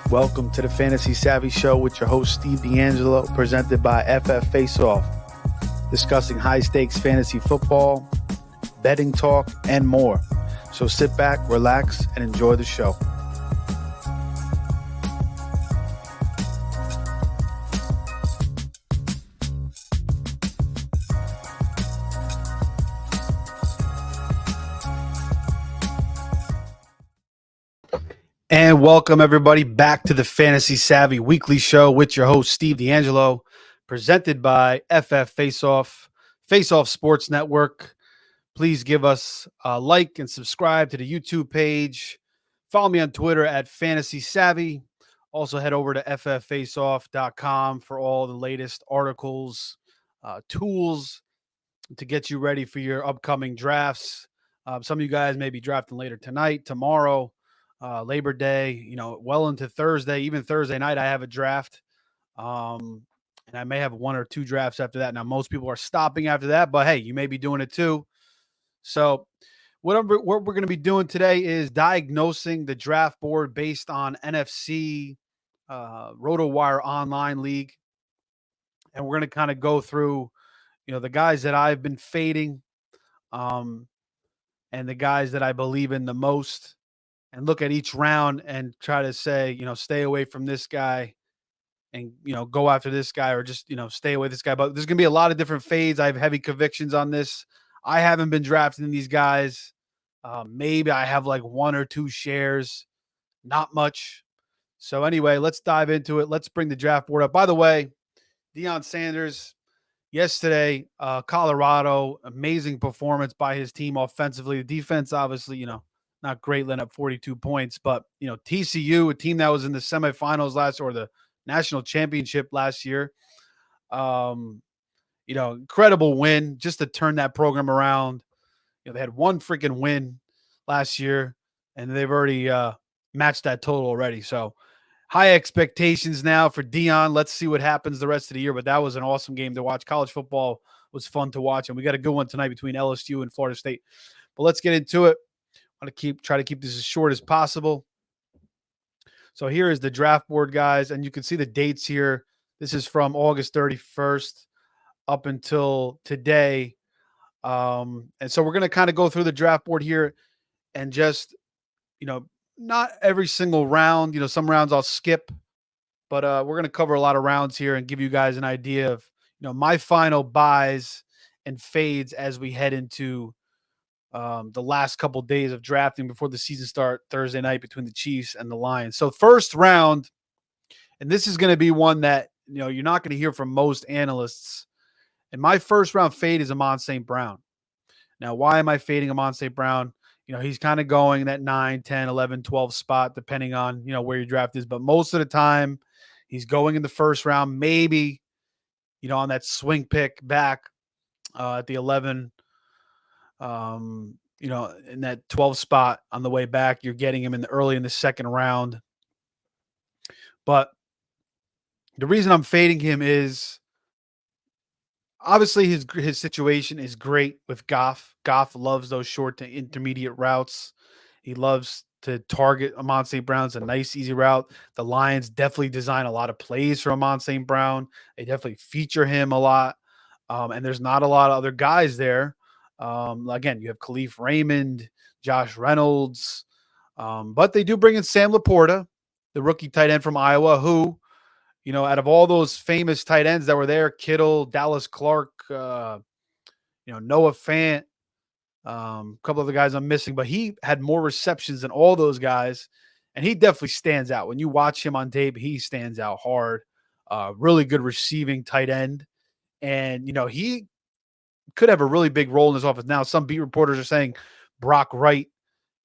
Welcome to the Fantasy Savvy Show with your host, Steve DeAngelo, presented by FF Face Off, discussing high stakes fantasy football, betting talk, and more. So sit back, relax, and enjoy the show. And welcome everybody back to the Fantasy Savvy Weekly Show with your host, Steve DeAngelo, presented by FF Face Off Sports Network. Please give us a like and subscribe to the YouTube page. Follow me on Twitter at Fantasy Savvy. Also head over to fffaceoff.com for all the latest articles, tools to get you ready for your upcoming drafts. Some of you guys may be drafting later tonight, tomorrow, Labor Day, well into Thursday, even Thursday night, I have a draft. And I may have one or two drafts after that. Now, most people are stopping after that, but hey, you may be doing it too. So, what we're going to be doing today is diagnosing the draft board based on NFC RotoWire Online League. And we're going to kind of go through, the guys that I've been fading and the guys that I believe in the most, and look at each round and try to say, stay away from this guy and, go after this guy, or just, stay away this guy. But there's going to be a lot of different fades. I have heavy convictions on this. I haven't been drafting these guys. Maybe I have like one or two shares, not much. So anyway, let's dive into it. Let's bring the draft board up. By the way, Deion Sanders, yesterday, Colorado, amazing performance by his team offensively. The defense, obviously, not great, letting up 42 points. But, TCU, a team that was in the semifinals or the national championship last year, incredible win just to turn that program around. They had one freaking win last year, and they've already matched that total already. So high expectations now for Deion. Let's see what happens the rest of the year. But that was an awesome game to watch. College football was fun to watch, and we got a good one tonight between LSU and Florida State. But let's get into it. I want to try to keep this as short as possible. So here is the draft board, guys, and you can see the dates here. This is from August 31st up until today. And so we're going to kind of go through the draft board here and just, not every single round. Some rounds I'll skip, but we're going to cover a lot of rounds here and give you guys an idea of, my final buys and fades as we head into the last couple of days of drafting before the season start Thursday night between the Chiefs and the Lions. So first round, and this is going to be one that, you're not going to hear from most analysts. And my first round fade is Amon St. Brown. Now, why am I fading Amon St. Brown? He's kind of going that 9, 10, 11, 12 spot, depending on, where your draft is. But most of the time, he's going in the first round, maybe, on that swing pick back at the 11, in that 12 spot on the way back. You're getting him early in the second round. But the reason I'm fading him is obviously his situation is great with Goff. Goff loves those short to intermediate routes. He loves to target Amon St. Brown's a nice, easy route. The Lions definitely design a lot of plays for Amon St. Brown. They definitely feature him a lot. And there's not a lot of other guys there. Again, you have Khalif Raymond, Josh Reynolds. But they do bring in Sam Laporta, the rookie tight end from Iowa, who, out of all those famous tight ends that were there, Kittle, Dallas Clark, Noah Fant, a couple of the guys I'm missing, but he had more receptions than all those guys, and he definitely stands out. When you watch him on tape, he stands out hard. Really good receiving tight end, and, he could have a really big role in this offense. Now, some beat reporters are saying Brock Wright,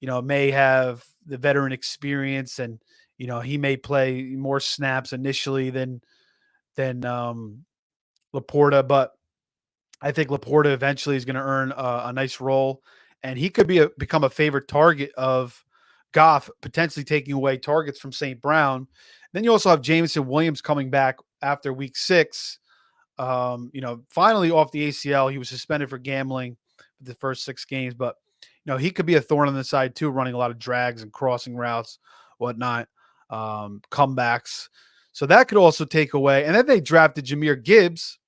may have the veteran experience, and he may play more snaps initially than Laporta, but I think Laporta eventually is going to earn a nice role, and he could become a favorite target of Goff, potentially taking away targets from St. Brown. Then you also have Jameson Williams coming back after week 6. Finally off the ACL. He was suspended for gambling for the first 6 games, but he could be a thorn on the side too, running a lot of drags and crossing routes, whatnot, comebacks. So that could also take away. And then they drafted Jameer Gibbs,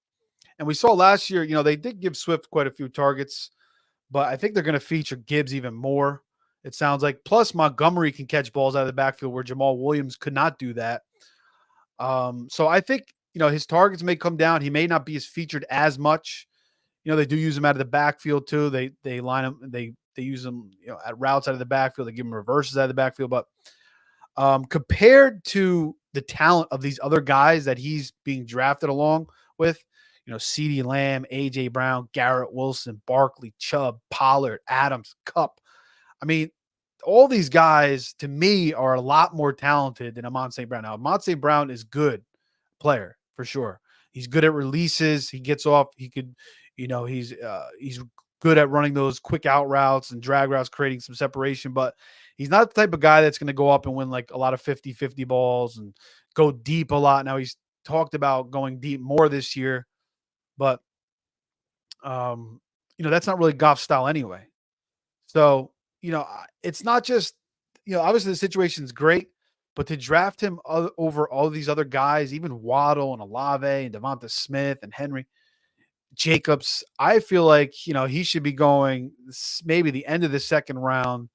and we saw last year, they did give Swift quite a few targets, but I think they're going to feature Gibbs even more. It sounds like. Plus, Montgomery can catch balls out of the backfield where Jamal Williams could not do that. So I think his targets may come down. He may not be as featured as much. They do use him out of the backfield too. They line him. They use him at routes out of the backfield. They give him reverses out of the backfield. But compared to the talent of these other guys that he's being drafted along with, CeeDee Lamb, A.J. Brown, Garrett Wilson, Barkley, Chubb, Pollard, Adams, Kupp. I mean, all these guys to me are a lot more talented than Amon St. Brown. Now, Amon St. Brown is good player for sure. He's good at releases. He gets off. He could, he's good at running those quick out routes and drag routes, creating some separation, but he's not the type of guy that's going to go up and win like a lot of 50-50 balls and go deep a lot. Now he's talked about going deep more this year, but that's not really Goff's style anyway. So, it's not just, obviously the situation's great, but to draft him over all these other guys, even Waddle and Olave and Devonta Smith and Henry Jacobs, I feel like, he should be going maybe the end of the second round,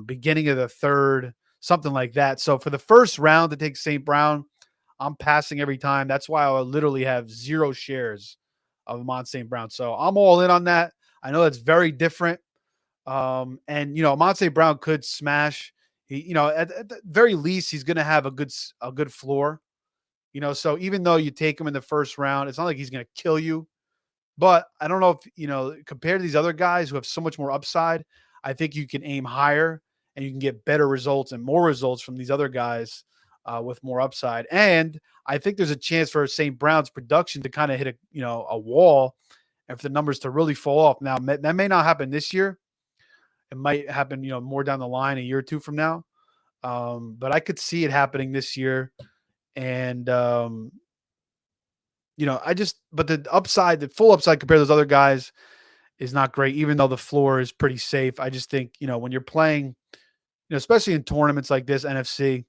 beginning of the third, something like that. So for the first round to take St. Brown, I'm passing every time. That's why I literally have 0 shares of Amon St. Brown. So I'm all in on that. I know that's very different. And Amon St. Brown could smash. He, at the very least, he's going to have a good floor. So even though you take him in the first round, it's not like he's going to kill you. But I don't know if, compared to these other guys who have so much more upside, I think you can aim higher and you can get better results and more results from these other guys with more upside. And I think there's a chance for St. Brown's production to kind of hit a wall, and for the numbers to really fall off. Now, that may not happen this year. It might happen, more down the line, a year or two from now. But I could see it happening this year. And, but the full upside compared to those other guys is not great, even though the floor is pretty safe. I just think, when you're playing, especially in tournaments like this, NFC,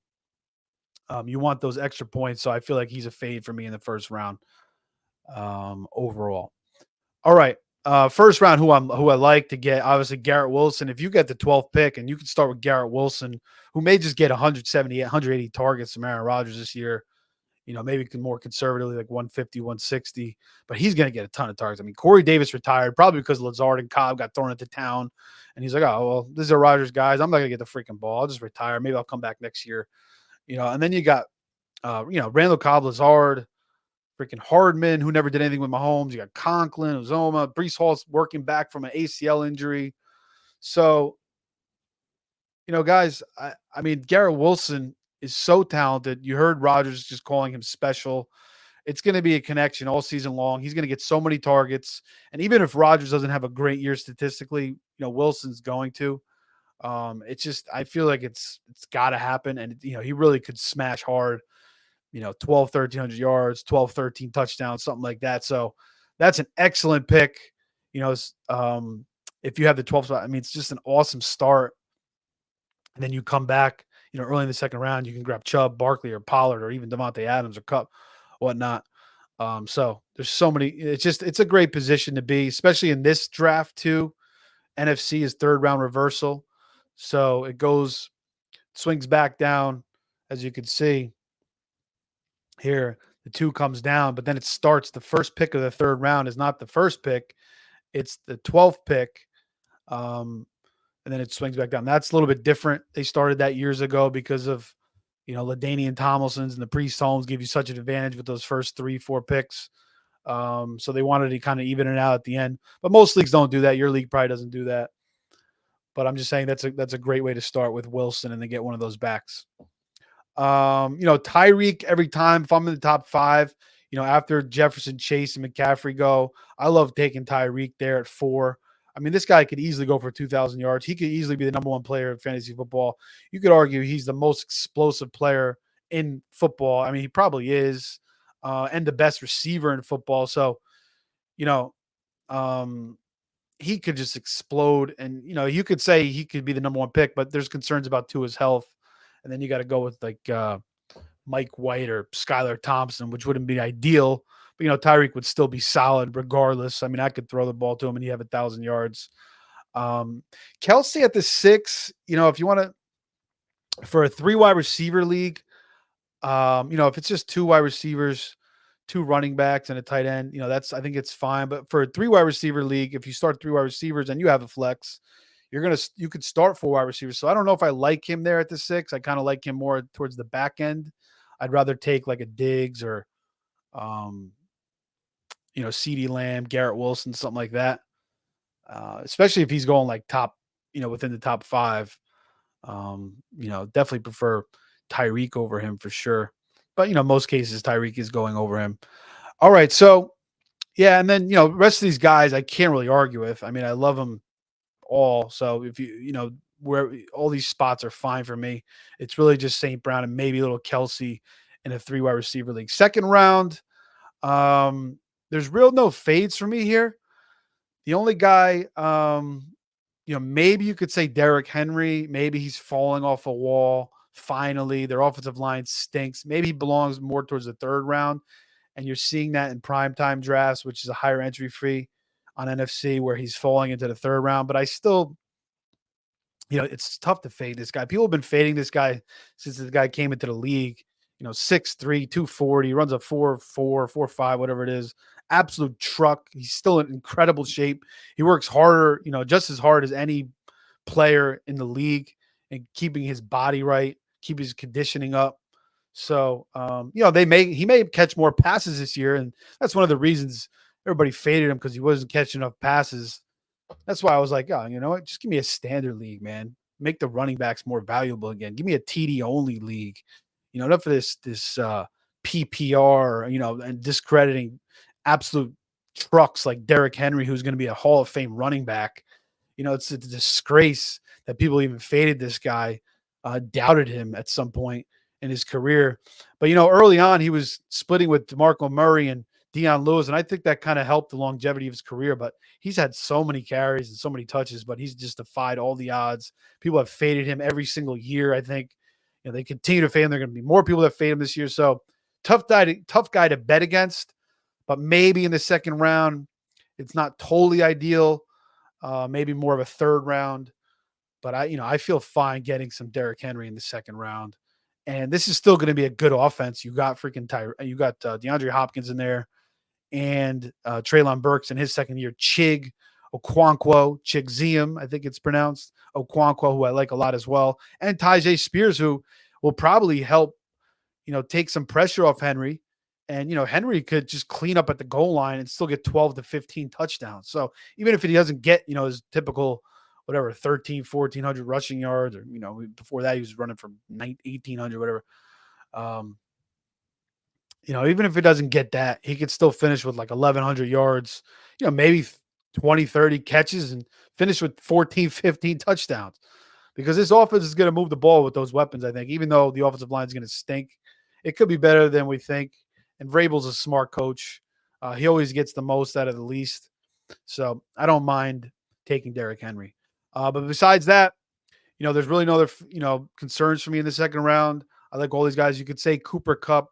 you want those extra points. So I feel like he's a fade for me in the first round overall. All right. First round, who I like to get, obviously Garrett Wilson. If you get the 12th pick and you can start with Garrett Wilson, who may just get 170, 180 targets from Aaron Rodgers this year, maybe more conservatively, like 150, 160, but he's going to get a ton of targets. I mean, Corey Davis retired probably because Lazard and Cobb got thrown into town. And he's like, oh, well, this is a Rodgers guys. I'm not going to get the freaking ball. I'll just retire. Maybe I'll come back next year. And then you got, Randall Cobb, Lazard, freaking Hardman, who never did anything with Mahomes. You got Conklin, Uzoma, Brees Hall's working back from an ACL injury. So, guys, I mean, Garrett Wilson is so talented. You heard Rodgers just calling him special. It's going to be a connection all season long. He's going to get so many targets. And even if Rodgers doesn't have a great year statistically, Wilson's going to. It's just, I feel like it's got to happen. And, he really could smash hard. 12, 1,300 yards, 12, 13 touchdowns, something like that. So that's an excellent pick. If you have the 12th spot, I mean, it's just an awesome start. And then you come back, early in the second round, you can grab Chubb, Barkley, or Pollard, or even Devontae Adams or Kupp, whatnot. So there's so many. It's a great position to be, especially in this draft too. NFC is third round reversal. So it swings back down, as you can see. Here, the 2 comes down, but then it starts. The first pick of the third round is not the first pick. It's the 12th pick. And then it swings back down. That's a little bit different. They started that years ago because of, LaDainian Tomlinson's and the Priest Holmes give you such an advantage with those first 3-4 picks. So they wanted to kind of even it out at the end. But most leagues don't do that. Your league probably doesn't do that. But I'm just saying that's a great way to start with Wilson and then get one of those backs. Tyreek every time if I'm in the top 5, after Jefferson, Chase, and McCaffrey go, I love taking Tyreek there at 4. I mean, this guy could easily go for 2,000 yards. He could easily be the number 1 player in fantasy football. You could argue he's the most explosive player in football. I mean, he probably is, and the best receiver in football. So, he could just explode. And, you could say he could be the number one pick, but there's concerns about Tua's health. And then you got to go with like Mike White or Skylar Thompson, which wouldn't be ideal. But, Tyreek would still be solid regardless. I mean, I could throw the ball to him and he'd have 1,000 yards. Kelsey at the 6, if you want to, for a 3 wide receiver league, if it's just 2 wide receivers, 2 running backs and a tight end, I think it's fine. But for a 3 wide receiver league, if you start 3 wide receivers and you have a flex, you could start 4 wide receivers. So I don't know if I like him there at the 6. I kind of like him more towards the back end. I'd rather take like a Diggs or, um, CeeDee Lamb, Garrett Wilson, something like that. Especially if he's going like top, within the top 5. Definitely prefer Tyreek over him for sure. But, most cases Tyreek is going over him. All right. So, yeah. And then, the rest of these guys I can't really argue with. I mean, I love them all. So if where all these spots are fine for me, it's really just St. Brown and maybe a little Kelsey in a 3 wide receiver league. Second round, there's no fades for me here. The only guy, maybe you could say Derrick Henry. Maybe he's falling off a wall. Finally, their offensive line stinks. Maybe he belongs more towards the 3rd round. And you're seeing that in primetime drafts, which is a higher entry fee on NFC, where he's falling into the 3rd round. But I still, it's tough to fade this guy. People have been fading this guy since the guy came into the league. 6'3", 240, runs a 4.4, 4.5, whatever it is. Absolute truck. He's still in incredible shape. He works harder, just as hard as any player in the league, and keeping his body right, keep his conditioning up. So, he may catch more passes this year, and that's one of the reasons everybody faded him, because he wasn't catching enough passes. That's why I was like, oh, you know what? Just give me a standard league, man. Make the running backs more valuable again. Give me a TD only league. Enough of this PPR, and discrediting absolute trucks like Derrick Henry, who's going to be a Hall of Fame running back. It's a disgrace that people even faded this guy, doubted him at some point in his career. But, early on, he was splitting with DeMarco Murray and Deion Lewis, and I think that kind of helped the longevity of his career. But he's had so many carries and so many touches, but he's just defied all the odds. People have faded him every single year, I think. They continue to fade him. There are going to be more people that fade him this year. So tough guy to bet against, but maybe in the 2nd round, it's not totally ideal. Maybe more of a 3rd round, but I feel fine getting some Derrick Henry in the 2nd round. And this is still going to be a good offense. You got DeAndre Hopkins in there, and Treylon Burks in his 2nd year. Chigzium, I think it's pronounced, Okonkwo, who I like a lot as well, and Tyjae Spears, who will probably help, take some pressure off Henry. And, Henry could just clean up at the goal line and still get 12 to 15 touchdowns. So even if he doesn't get, his typical, 1,400 rushing yards, or, before that he was running for 1,800, whatever. Even if he doesn't get that, he could still finish with like 1,100 yards, maybe 20, 30 catches, and finish with 14, 15 touchdowns, because this offense is going to move the ball with those weapons. I think, even though the offensive line is going to stink, it could be better than we think. And Vrabel's a smart coach. He always gets the most out of the least. So I don't mind taking Derrick Henry. But besides that, there's really no other, concerns for me in the 2nd round. I like all these guys. You could say Cooper Kupp,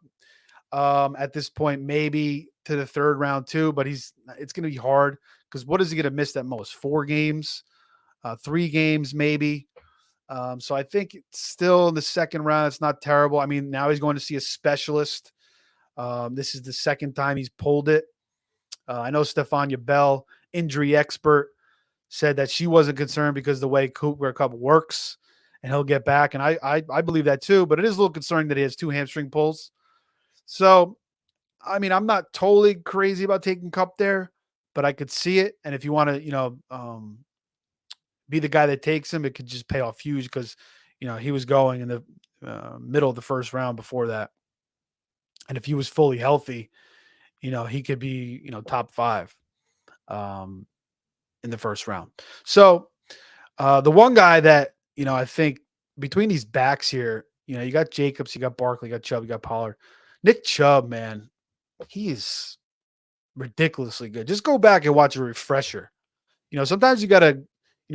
at this point, maybe to the 3rd round too, but it's going to be hard, because what is he going to miss at most? 4 games, 3 games, maybe. So I think it's still in the 2nd round. It's not terrible. I mean, now he's going to see a specialist. This is the 2nd time he's pulled it. I know Stephania Bell, injury expert, said that she wasn't concerned because the way Cooper Kupp works, and he'll get back. And I believe that too, but it is a little concerning that he has 2 hamstring pulls. So, I mean, I'm not totally crazy about taking Kupp there, but I could see it. And if you want to, be the guy that takes him, it could just pay off huge, because, he was going in the middle of the 1st round before that. And if he was fully healthy, he could be, top 5 in the 1st round. So the one guy that, I think between these backs here, you got Jacobs, you got Barkley, you got Chubb, you got Pollard. Nick Chubb, man, he is ridiculously good. Just go back and watch a refresher. Sometimes you got to,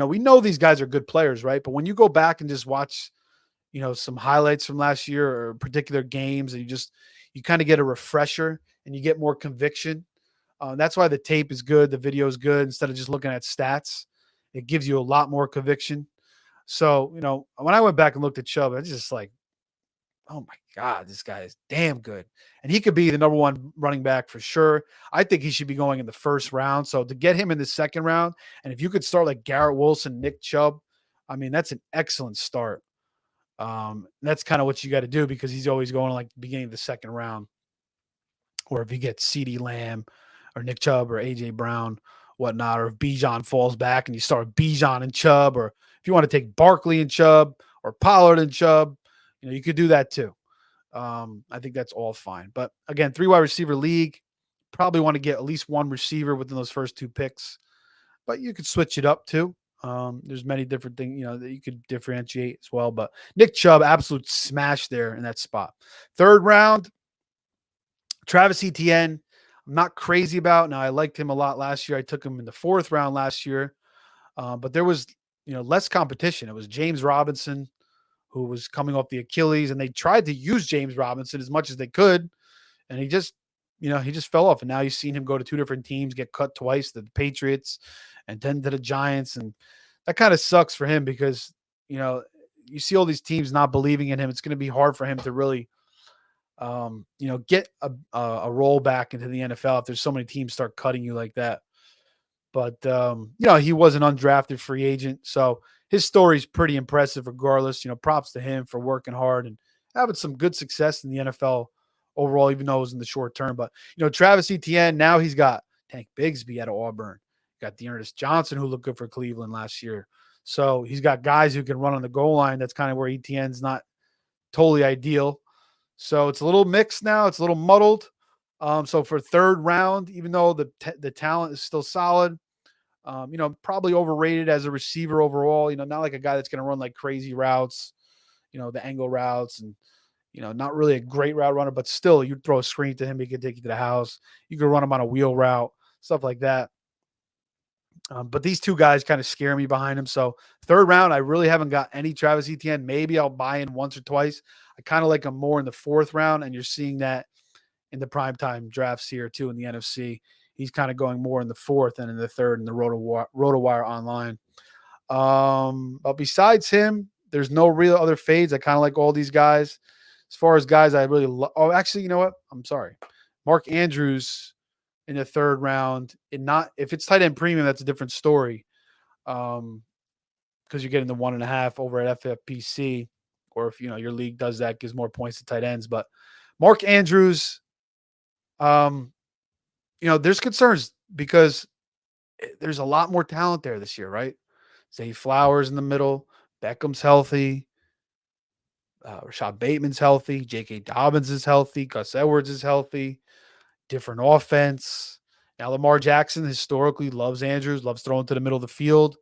we know these guys are good players, right? But when you go back and just watch, some highlights from last year or particular games, and you kind of get a refresher and you get more conviction. That's why the tape is good, the video is good instead of just looking at stats. It gives you a lot more conviction. So, when I went back and looked at Chubb, I was just like, oh my God, this guy is damn good. And he could be the number one running back for sure. I think he should be going in the first round. So to get him in the second round, and if you could start like Garrett Wilson, Nick Chubb, I mean, that's an excellent start. That's kind of what you got to do because he's always going like the beginning of the second round. Or if you get CeeDee Lamb or Nick Chubb or AJ Brown, whatnot, or if Bijan falls back and you start Bijan and Chubb, or if you want to take Barkley and Chubb or Pollard and Chubb, you could do that too. I think that's all fine. But again, 3 wide receiver league, probably want to get at least one receiver within those first 2 picks, but you could switch it up too. There's many different things, that you could differentiate as well. But Nick Chubb, absolute smash there in that spot. Third round, Travis Etienne, I'm not crazy about. Now, I liked him a lot last year. I took him in the 4th round last year, but there was, less competition. It was James Robinson, who was coming off the Achilles, and they tried to use James Robinson as much as they could, and he just fell off. And now you've seen him go to 2 different teams, get cut twice, the Patriots and then to the Giants, and that kind of sucks for him because you see all these teams not believing in him. It's going to be hard for him to really get a role back into the NFL if there's so many teams start cutting you like that. But he was an undrafted free agent, so his story is pretty impressive. Regardless, props to him for working hard and having some good success in the NFL overall, even though it was in the short term. But Travis Etienne, now he's got Tank Bigsby out of Auburn, got Dearness Johnson, who looked good for Cleveland last year. So he's got guys who can run on the goal line. That's kind of where Etienne's not totally ideal. So it's a little mixed now. It's a little muddled. So for third round, even though the talent is still solid, probably overrated as a receiver overall. Not like a guy that's going to run like crazy routes, the angle routes, and not really a great route runner, but still, you throw a screen to him, he could take you to the house. You could run him on a wheel route, stuff like that. But these 2 guys kind of scare me behind him. So third round, I really haven't got any Travis Etienne. Maybe I'll buy in once or twice. I kind of like him more in the 4th round, and you're seeing that in the primetime drafts here too in the NFC. He's kind of going more in the 4th and in the 3rd in the RotoWire online. But besides him, there's no real other fades. I kind of like all these guys. As far as guys I really love. Oh, actually, you know what? I'm sorry. Mark Andrews in the 3rd round. If it's tight end premium, that's a different story. Because you're getting the 1.5 over at FFPC, or if your league does that, gives more points to tight ends. But Mark Andrews, there's concerns because there's a lot more talent there this year, right? Zay Flowers in the middle, Beckham's healthy, Rashad Bateman's healthy, J.K. Dobbins is healthy, Gus Edwards is healthy, different offense. Now, Lamar Jackson historically loves Andrews, loves throwing to the middle of the field.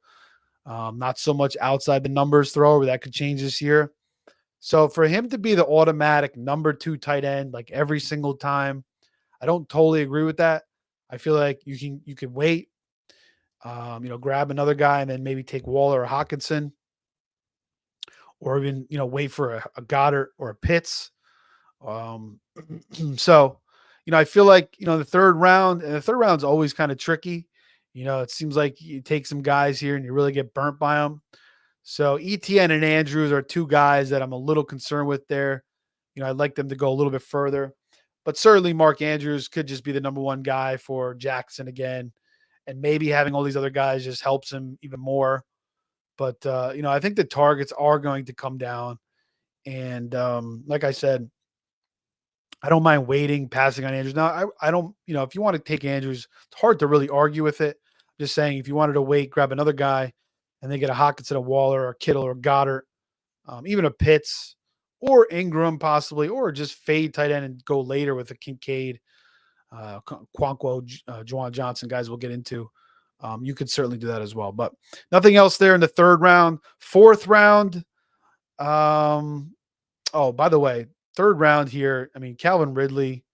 Not so much outside the numbers throw, but that could change this year. So for him to be the automatic number 2 tight end like every single time, I don't totally agree with that. I feel like you could wait, grab another guy and then maybe take Waller or Hawkinson, or even wait for a Goddard or a Pitts. So I feel like the third round, and the third round is always kind of tricky. It seems like you take some guys here and you really get burnt by them. So ETN and Andrews are 2 guys that I'm a little concerned with there. I'd like them to go a little bit further, but certainly Mark Andrews could just be the number 1 guy for Jackson again. And maybe having all these other guys just helps him even more. But, I think the targets are going to come down. And like I said, I don't mind waiting, passing on Andrews. Now, I don't, if you want to take Andrews, it's hard to really argue with it. Just saying, if you wanted to wait, grab another guy, and then get a Hawkinson, a Waller, or Kittle, or Goddard, even a Pitts, or Ingram possibly, or just fade tight end and go later with a Kincaid, Quanquo, Juwan Johnson, guys we'll get into. You could certainly do that as well. But nothing else there in the 3rd round. 4th round. Oh, by the way, 3rd round here. I mean, Calvin Ridley,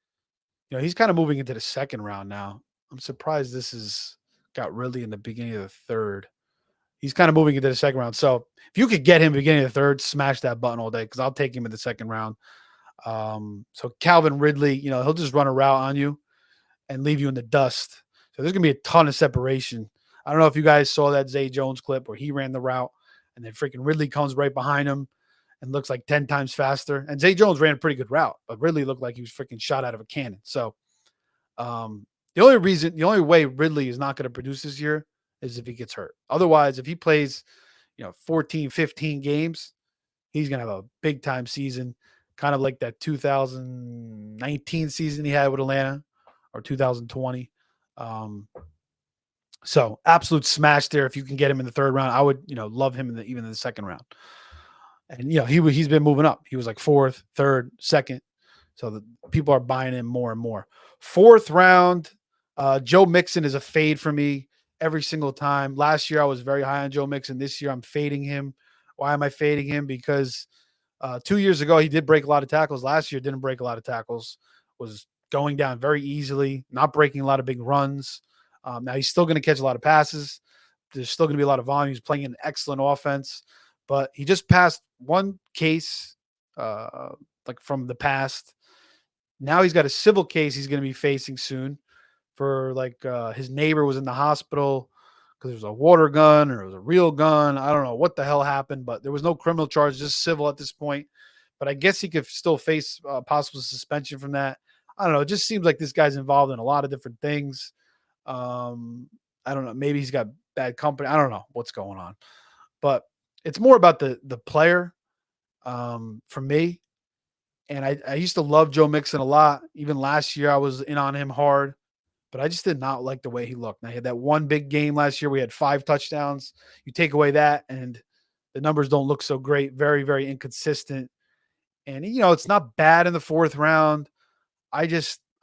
he's kind of moving into the 2nd round now. I'm surprised this is got Ridley in the beginning of the third. He's kind of moving into the second round. So if you could get him beginning of the third, smash that button all day because I'll take him in the second round. So Calvin Ridley, he'll just run a route on you and leave you in the dust. So there's gonna be a ton of separation. I don't know if you guys saw that Zay Jones clip where he ran the route and then freaking Ridley comes right behind him and looks like 10 times faster. And Zay Jones ran a pretty good route, but Ridley looked like he was freaking shot out of a cannon. So the only way Ridley is not going to produce this year is if he gets hurt. Otherwise, if he plays, 14, 15 games, he's going to have a big time season, kind of like that 2019 season he had with Atlanta or 2020. So absolute smash there. If you can get him in the third round, I would, love him even in the second round. And, he's been moving up. He was like fourth, third, second. So the people are buying him more and more. Fourth round, Joe Mixon is a fade for me every single time. Last year, I was very high on Joe Mixon. This year, I'm fading him. Why am I fading him? Because 2 years ago, he did break a lot of tackles. Last year, didn't break a lot of tackles. Was going down very easily, not breaking a lot of big runs. Now, he's still going to catch a lot of passes. There's still going to be a lot of volume. He's playing an excellent offense. But he just passed one case like from the past. Now he's got a civil case he's going to be facing soon for his neighbor was in the hospital because there was a water gun or it was a real gun. I don't know what the hell happened, but there was no criminal charge, just civil at this point. But I guess he could still face possible suspension from that. I don't know. It just seems like this guy's involved in a lot of different things. I don't know. Maybe he's got bad company. I don't know what's going on, but it's more about the player for me. And I used to love Joe Mixon a lot. Even last year, I was in on him hard, but I just did not like the way he looked. Now, he had that one big game last year. We had 5 touchdowns. You take away that, and the numbers don't look so great. Very, very inconsistent. And, it's not bad in the fourth round. I'd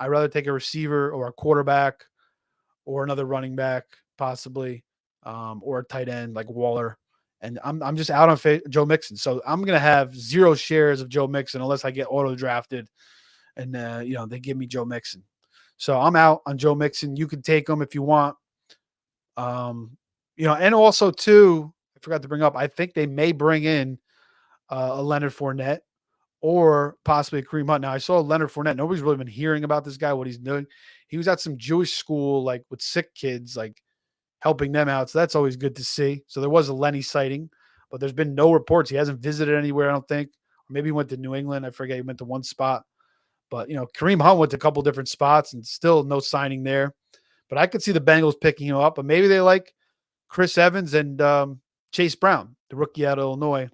rather take a receiver or a quarterback or another running back, possibly, or a tight end like Waller. And I'm just out on Joe Mixon. So I'm going to have 0 shares of Joe Mixon unless I get auto drafted and, they give me Joe Mixon. So I'm out on Joe Mixon. You can take him if you want. And also too, I forgot to bring up, I think they may bring in a Leonard Fournette or possibly a Kareem Hunt. Now I saw Leonard Fournette. Nobody's really been hearing about this guy, what he's doing. He was at some Jewish school, like with sick kids, like helping them out. So that's always good to see. So there was a Lenny sighting, but there's been no reports. He hasn't visited anywhere, I don't think. Or maybe he went to New England. I forget. He went to one spot. But, Kareem Hunt went to a couple different spots and still no signing there. But I could see the Bengals picking him up. But maybe they like Chris Evans and Chase Brown, the rookie out of Illinois.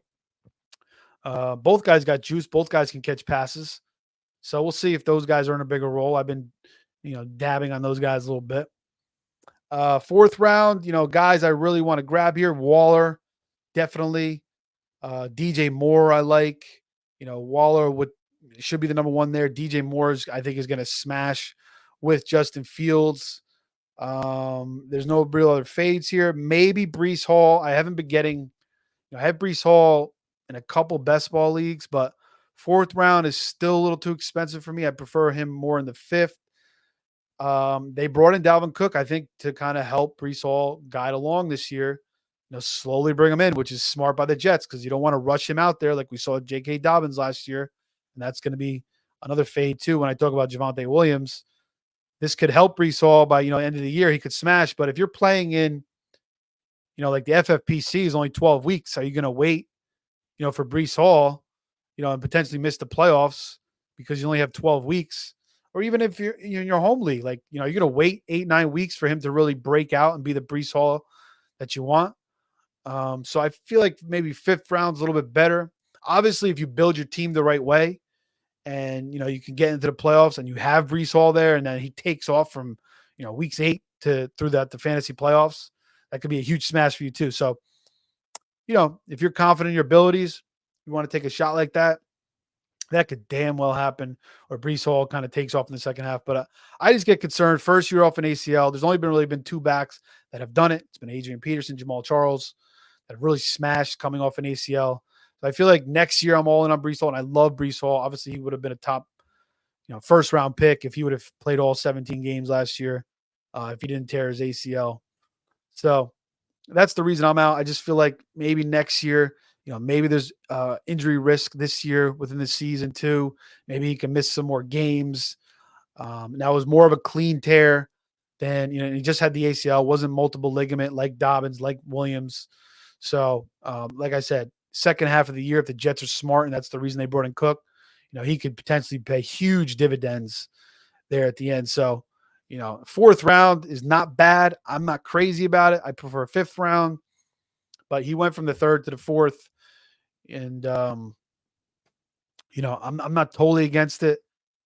Both guys got juice. Both guys can catch passes. So we'll see if those guys are in a bigger role. I've been, dabbing on those guys a little bit. Fourth round, guys I really want to grab here. Waller, definitely. DJ Moore, I like. Waller should be the number one there. DJ Moore, I think, is going to smash with Justin Fields. There's no real other fades here. Maybe Breece Hall. I haven't been getting – I have Breece Hall in a couple best ball leagues, but fourth round is still a little too expensive for me. I prefer him more in the fifth. They brought in Dalvin Cook, I think, to kind of help Breece Hall guide along this year. Slowly bring him in, which is smart by the Jets because you don't want to rush him out there like we saw J.K. Dobbins last year. And that's going to be another fade too. When I talk about Javonte Williams, this could help Breece Hall by, end of the year. He could smash. But if you're playing in, like the FFPC is only 12 weeks, are you going to wait, for Breece Hall, and potentially miss the playoffs because you only have 12 weeks? Or even if you're in your home league, like, you're going to wait 8-9 weeks for him to really break out and be the Breece Hall that you want. So I feel like maybe fifth round's a little bit better. Obviously, if you build your team the right way and, you can get into the playoffs and you have Breece Hall there and then he takes off from, weeks 8 to through the fantasy playoffs, that could be a huge smash for you too. So, if you're confident in your abilities, you want to take a shot like that, that could damn well happen, or Breece Hall kind of takes off in the second half. But I just get concerned. First year off an ACL. There's only been 2 backs that have done it. It's been Adrian Peterson, Jamal Charles, that really smashed coming off an ACL. So I feel like next year I'm all in on Breece Hall, and I love Breece Hall. Obviously, he would have been a top, first round pick if he would have played all 17 games last year, if he didn't tear his ACL. So that's the reason I'm out. I just feel like maybe next year, maybe there's injury risk this year within the season too. Maybe he can miss some more games. That was more of a clean tear than, he just had the ACL, wasn't multiple ligament like Dobbins, like Williams. So, like I said, second half of the year, if the Jets are smart, and that's the reason they brought in Cook, he could potentially pay huge dividends there at the end. So, fourth round is not bad. I'm not crazy about it. I prefer fifth round, but he went from the third to the fourth, and I'm not totally against it.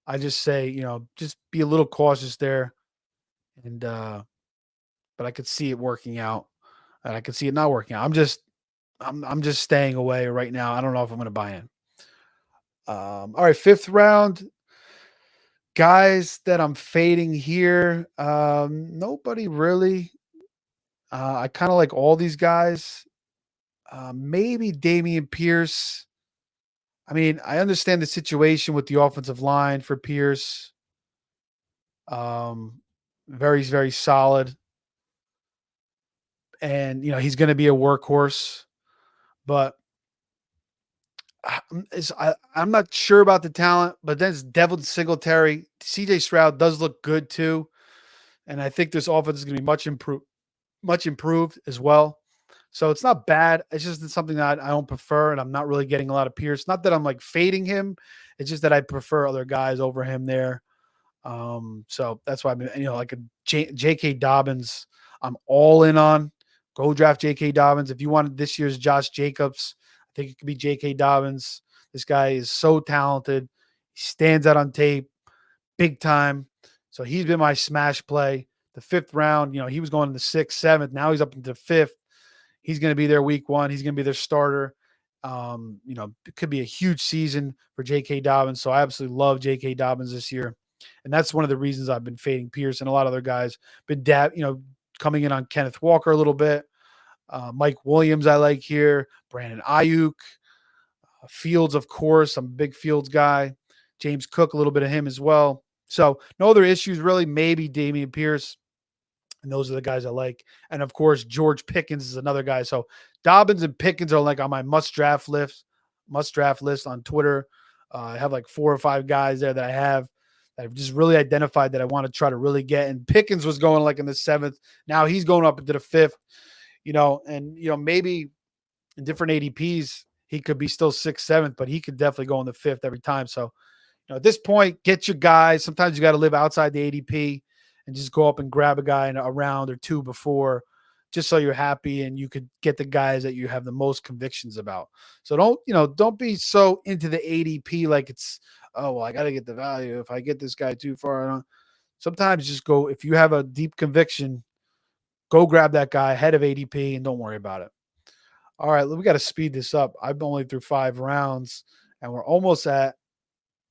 I just say, just be a little cautious there, and but I could see it working out, and I could see it not working out. I'm just staying away right now. I don't know if I'm going to buy in. All right, fifth round guys that I'm fading here. Nobody really. I kind of like all these guys. Maybe Damian Pierce. I mean, I understand the situation with the offensive line for Pierce. Um, very, very solid. And, he's going to be a workhorse. But I'm not sure about the talent. But then it's Devin Singletary. CJ Stroud does look good too. And I think this offense is going to be much improved as well. So it's not bad. It's just something that I don't prefer, and I'm not really getting a lot of Pierce. Not that I'm like fading him. It's just that I prefer other guys over him there. So that's why I've been, like a J.K. Dobbins, I'm all in on. Go draft J.K. Dobbins. If you wanted this year's Josh Jacobs, I think it could be J.K. Dobbins. This guy is so talented. He stands out on tape big time. So he's been my smash play. The fifth round, he was going in the sixth, seventh. Now he's up into the fifth. He's going to be their week one. He's going to be their starter. It could be a huge season for J.K. Dobbins. So I absolutely love J.K. Dobbins this year. And that's one of the reasons I've been fading Pierce and a lot of other guys. Been coming in on Kenneth Walker a little bit. Mike Williams I like here. Brandon Ayuk. Fields, of course. I'm a big Fields guy. James Cook, a little bit of him as well. So no other issues really. Maybe Damian Pierce. And those are the guys I like. And of course, George Pickens is another guy. So Dobbins and Pickens are like on my must draft list on Twitter. I have like 4 or 5 guys there that I have that I've just really identified that I want to try to really get. And Pickens was going like in the 7th. Now he's going up into the 5th, maybe in different ADPs, he could be still 6th, 7th, but he could definitely go in the 5th every time. So, at this point, get your guys. Sometimes you got to live outside the ADP and just go up and grab a guy in a round or 2 before, just so you're happy and you could get the guys that you have the most convictions about. So don't be so into the ADP like it's, oh, well, I got to get the value. If I get this guy too far, sometimes just go, if you have a deep conviction, go grab that guy ahead of ADP and don't worry about it. All right, we got to speed this up. I've only through 5 rounds and we're almost at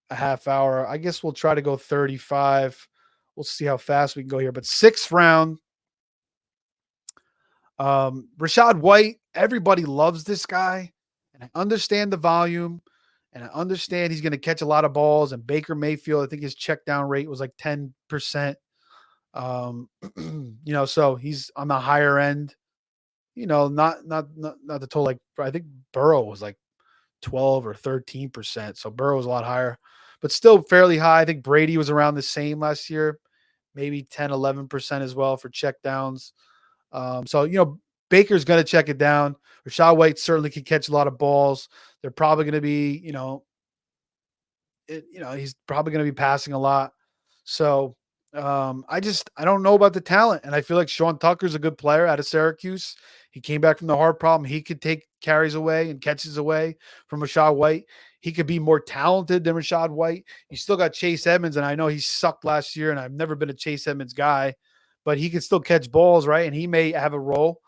a half hour. I guess we'll try to go 35. We'll see how fast we can go here. But 6th round, Rachaad White, everybody loves this guy. And I understand the volume. And I understand he's going to catch a lot of balls. And Baker Mayfield, I think his check down rate was like 10%. So he's on the higher end. Not the total, like I think Burrow was like 12 or 13%. So Burrow was a lot higher, but still fairly high. I think Brady was around the same last year, maybe 10, 11% as well for check downs. Baker's going to check it down. Rachaad White certainly can catch a lot of balls. They're probably going to be, he's probably going to be passing a lot. So I don't know about the talent. And I feel like Sean Tucker's a good player out of Syracuse. He came back from the heart problem. He could take carries away and catches away from Rachaad White. He could be more talented than Rachaad White. You still got Chase Edmonds, and I know he sucked last year, and I've never been a Chase Edmonds guy, but he can still catch balls, right? And he may have a role.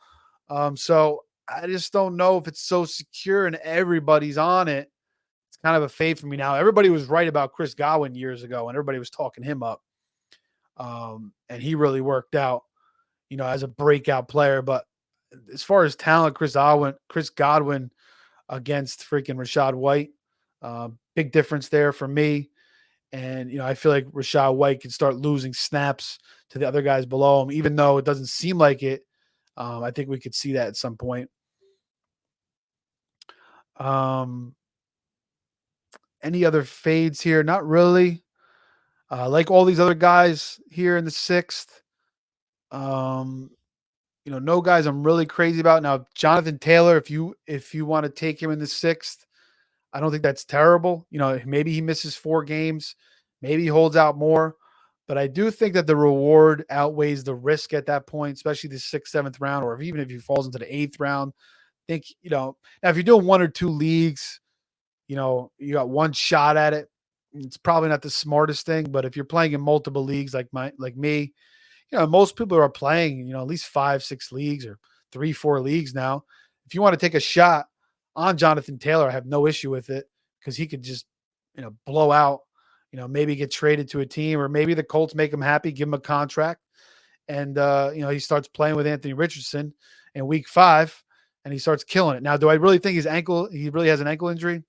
So I just don't know if it's so secure and everybody's on it. It's kind of a fade for me now. Everybody was right about Chris Godwin years ago, and everybody was talking him up. And he really worked out, as a breakout player. But as far as talent, Chris Godwin against freaking Rachaad White, big difference there for me. And, I feel like Rachaad White can start losing snaps to the other guys below him, even though it doesn't seem like it. I think we could see that at some point. Um, any other fades here? Not really. Like all these other guys here in the sixth. Um, no guys I'm really crazy about. Now, Jonathan Taylor, if you want to take him in the sixth, I don't think that's terrible. Maybe he misses 4 games, maybe he holds out more, but I do think that the reward outweighs the risk at that point, especially the sixth, seventh round, or even if he falls into the eighth round. I think now if you're doing 1 or 2 leagues, you got one shot at it. It's probably not the smartest thing, but if you're playing in multiple leagues like me, most people are playing, at least 5, 6 leagues or 3, 4 leagues now. If you want to take a shot on Jonathan Taylor, I have no issue with it because he could just, blow out, maybe get traded to a team, or maybe the Colts make him happy, give him a contract. And, he starts playing with Anthony Richardson in week 5 and he starts killing it. Now, do I really think he really has an ankle injury?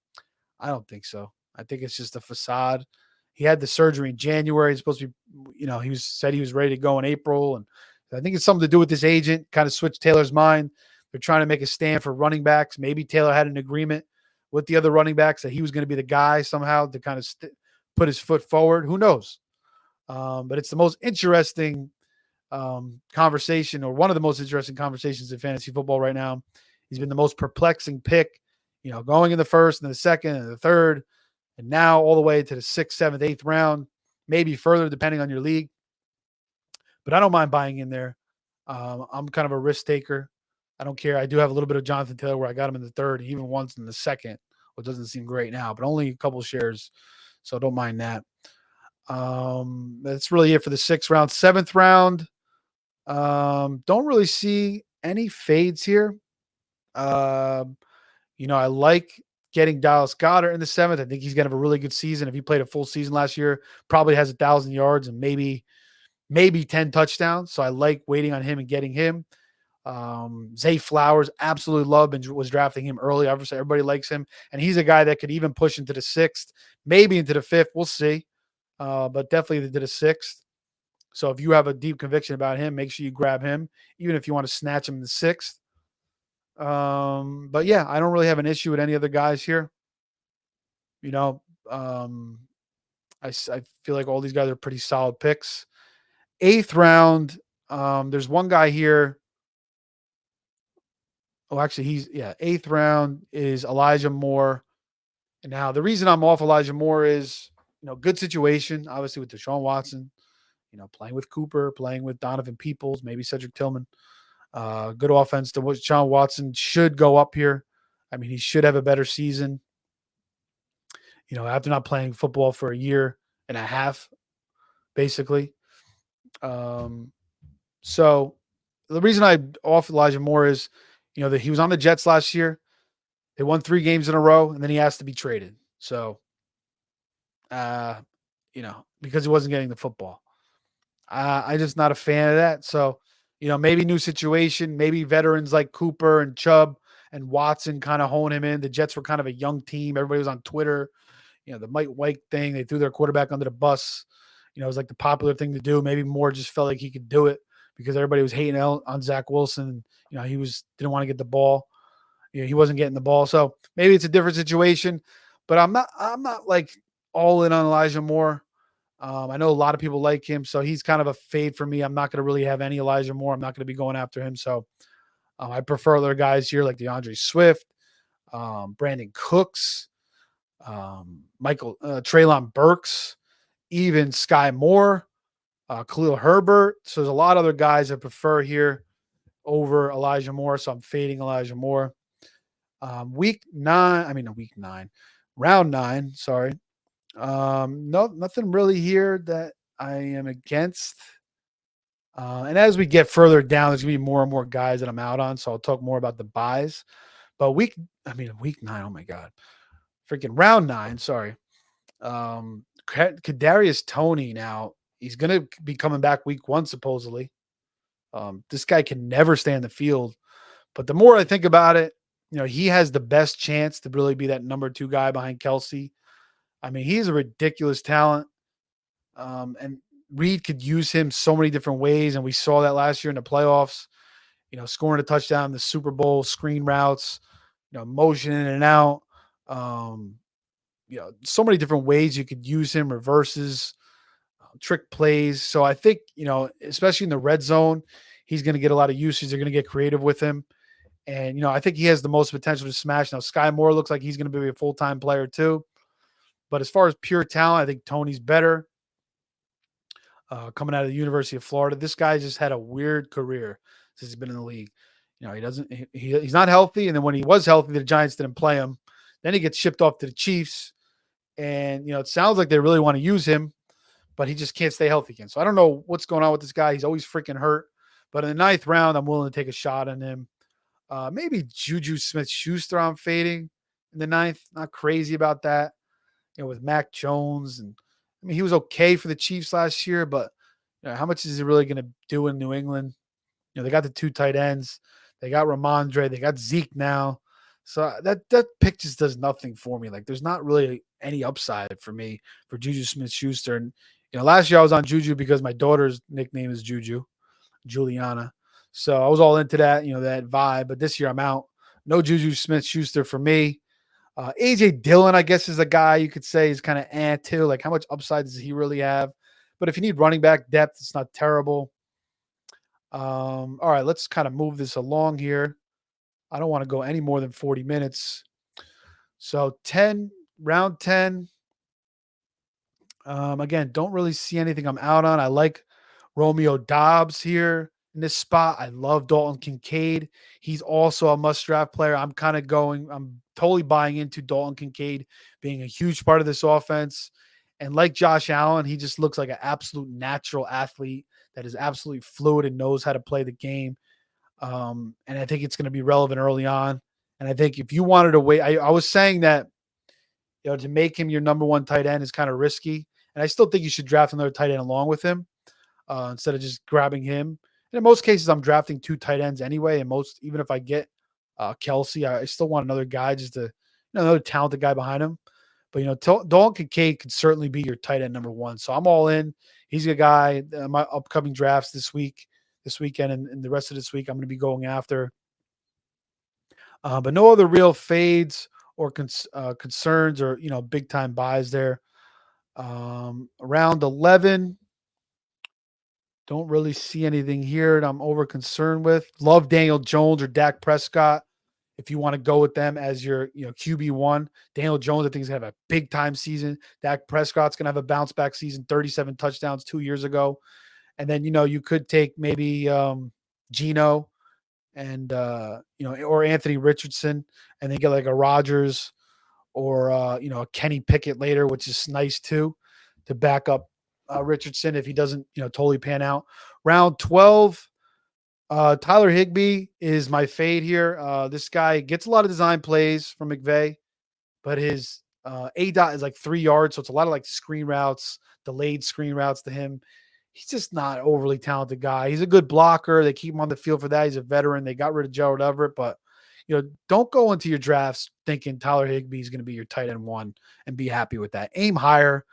I don't think so. I think it's just a facade. He had the surgery in January. He's supposed to be, said he was ready to go in April. And I think it's something to do with his agent, kind of switched Taylor's mind. They're trying to make a stand for running backs. Maybe Taylor had an agreement with the other running backs that he was going to be the guy somehow to kind of put his foot forward. Who knows? But it's the most interesting conversation, or one of the most interesting conversations in fantasy football right now. He's been the most perplexing pick, going in the first and the second and the third, and now all the way to the 6th, 7th, 8th round, maybe further depending on your league. But I don't mind buying in there. I'm kind of a risk taker. I don't care. I do have a little bit of Jonathan Taylor where I got him in the third, even once in the second, which doesn't seem great now, but only a couple shares, so don't mind that. That's really it for the 6th round. 7th round, don't really see any fades here. I like getting Dallas Goedert in the 7th. I think he's going to have a really good season. If he played a full season last year, probably has 1,000 yards and maybe 10 touchdowns. So I like waiting on him and getting him. Zay Flowers, absolutely loved and was drafting him early. Obviously, everybody likes him. And he's a guy that could even push into the 6th, maybe into the 5th. We'll see. But definitely into the 6th. So if you have a deep conviction about him, make sure you grab him, even if you want to snatch him in the 6th. But yeah, I don't really have an issue with any other guys here. I feel like all these guys are pretty solid picks. 8th round, there's one guy here. Oh, actually, 8th round is Elijah Moore. And now the reason I'm off Elijah Moore is, good situation, obviously with Deshaun Watson, playing with Cooper, playing with Donovan Peoples, maybe Cedric Tillman. Good offense to which Deshaun Watson should go up here. I mean, he should have a better season. After not playing football for a year and a half, basically. So the reason I off Elijah Moore is, that he was on the Jets last year. They won 3 games in a row, and then he asked to be traded. So, because he wasn't getting the football. I'm just not a fan of that. So, maybe new situation, maybe veterans like Cooper and Chubb and Watson kind of hone him in. The Jets were kind of a young team. Everybody was on Twitter. The Mike White thing, they threw their quarterback under the bus. It was like the popular thing to do. Maybe Moore just felt like he could do it because everybody was hating on Zach Wilson. He didn't want to get the ball. He wasn't getting the ball. So maybe it's a different situation, but I'm not like all in on Elijah Moore. I know a lot of people like him, so he's kind of a fade for me. I'm not going to really have any Elijah Moore. I'm not going to be going after him. So I prefer other guys here like DeAndre Swift, Brandon Cooks, Treylon Burks, even Sky Moore, Khalil Herbert. So there's a lot of other guys I prefer here over Elijah Moore. So I'm fading Elijah Moore. Round 9. Sorry. Nothing really here that I am against. And as we get further down, there's gonna be more and more guys that I'm out on. So I'll talk more about the buys. But week 9. Oh my God, freaking round 9. Sorry. Kadarius Toney. Now he's gonna be coming back week 1 supposedly. This guy can never stay on the field. But the more I think about it, he has the best chance to really be that number 2 guy behind Kelsey. I mean, he's a ridiculous talent. And Reed could use him so many different ways. And we saw that last year in the playoffs. scoring a touchdown, the Super Bowl, screen routes, motion in and out. Um, so many different ways you could use him, reverses, trick plays. So I think, especially in the red zone, he's going to get a lot of usage. They're going to get creative with him. And, I think he has the most potential to smash. Now, Sky Moore looks like he's going to be a full-time player too. But as far as pure talent, I think Tony's better. Coming out of the University of Florida, this guy just had a weird career since he's been in the league. He doesn't, he's not healthy. And then when he was healthy, the Giants didn't play him. Then he gets shipped off to the Chiefs. And, it sounds like they really want to use him, but he just can't stay healthy again. So I don't know what's going on with this guy. He's always freaking hurt. But in the ninth round, I'm willing to take a shot on him. Maybe Juju Smith-Schuster I'm fading in the ninth. Not crazy about that. With Mac Jones. And I mean, he was okay for the Chiefs last year, but how much is he really going to do in New England? They got the 2 tight ends. They got Ramondre. They got Zeke now. So that pick just does nothing for me. Like, there's not really any upside for me for Juju Smith-Schuster. And, last year I was on Juju because my daughter's nickname is Juju, Juliana. So I was all into that, that vibe. But this year I'm out. No Juju Smith-Schuster for me. A.J. Dillon, I guess, is a guy you could say is kind of too. Like, how much upside does he really have? But if you need running back depth, it's not terrible. All right, let's kind of move this along here. I don't want to go any more than 40 minutes. So round 10. Again, don't really see anything I'm out on. I like Romeo Dobbs here in this spot. I love Dalton Kincaid. He's also a must-draft player. I'm totally buying into Dalton Kincaid being a huge part of this offense. And like Josh Allen, he just looks like an absolute natural athlete that is absolutely fluid and knows how to play the game. And I think it's going to be relevant early on. And I think if you wanted to wait, I was saying that, to make him your number 1 tight end is kind of risky. And I still think you should draft another tight end along with him instead of just grabbing him. And in most cases, I'm drafting 2 tight ends anyway. And even if I get Kelsey, I still want another guy, just another talented guy behind him. But, Dalton Kincaid could certainly be your tight end number 1. So I'm all in. He's a guy, my upcoming drafts this weekend, and the rest of this week, I'm going to be going after. But no other real fades or concerns or, big time buys there. Around 11, don't really see anything here that I'm over concerned with. Love Daniel Jones or Dak Prescott. If you want to go with them as your, QB1, Daniel Jones, I think, is going to have a big time season. Dak Prescott's going to have a bounce back season, 37 touchdowns 2 years ago. And then, you could take maybe Geno and, or Anthony Richardson, and then get like a Rodgers or, a Kenny Pickett later, which is nice too, to back up Richardson if he doesn't, totally pan out. Round 12, Tyler Higbee is my fade here. This guy gets a lot of design plays from McVay, but his A-dot is like 3 yards. So it's a lot of like screen routes, delayed screen routes to him. He's just not an overly talented guy. He's a good blocker. They keep him on the field for that. He's a veteran. They got rid of Gerald Everett, but don't go into your drafts thinking Tyler Higbee is going to be your tight end 1 and be happy with that. Aim higher.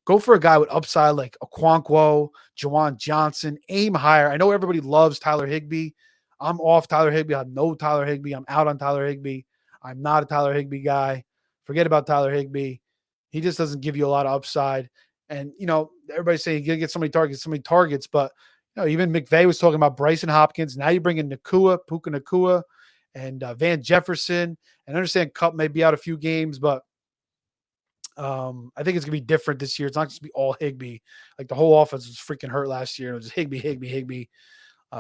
Go for a guy with upside like Okonkwo, Juwan Johnson. Aim higher. I know everybody loves Tyler Higbee. I'm off Tyler Higbee. I have no Tyler Higbee. I'm out on Tyler Higbee. I'm not a Tyler Higbee guy. Forget about Tyler Higbee. He just doesn't give you a lot of upside. And, everybody's saying you're going to get so many targets. But, even McVay was talking about Bryson Hopkins. Now you bring in Puka Nakua, and Van Jefferson. And I understand Kupp may be out a few games, but I think it's going to be different this year. It's not just be all Higbee. Like, the whole offense was freaking hurt last year. It was Higbee.